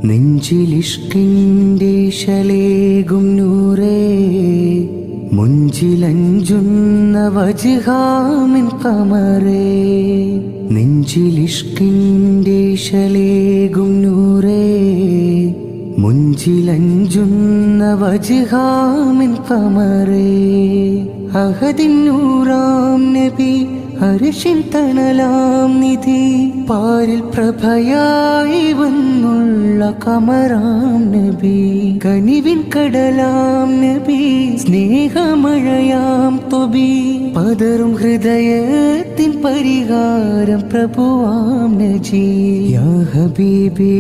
നെഞ്ചിലിഷ്കിൻ്റെ ശലേകും നൂറേ, മുഞ്ചിലഞ്ചുന്ന വജ്ഹാമിൻ ഖമറേ. നെഞ്ചിലിഷ്കിൻ്റെ ശലേകും നൂറേ, മുഞ്ചിലഞ്ചുന്ന വജ്ഹാമിൻ ഖമറേ. അഹദിൻ നൂറാം നബി, അർശിൻ തണലാം നിധി, പാരിൽ പ്രഭയായി വന്നുള്ള കമറാം നബി. കനിവിൻ കടലാം നബി, സ്നേഹമഴയാം തൊബി, പതറും ഹൃദയത്തിൻ പരിഹാരം പ്രഭുവാം നജി. യാ ഹബീബി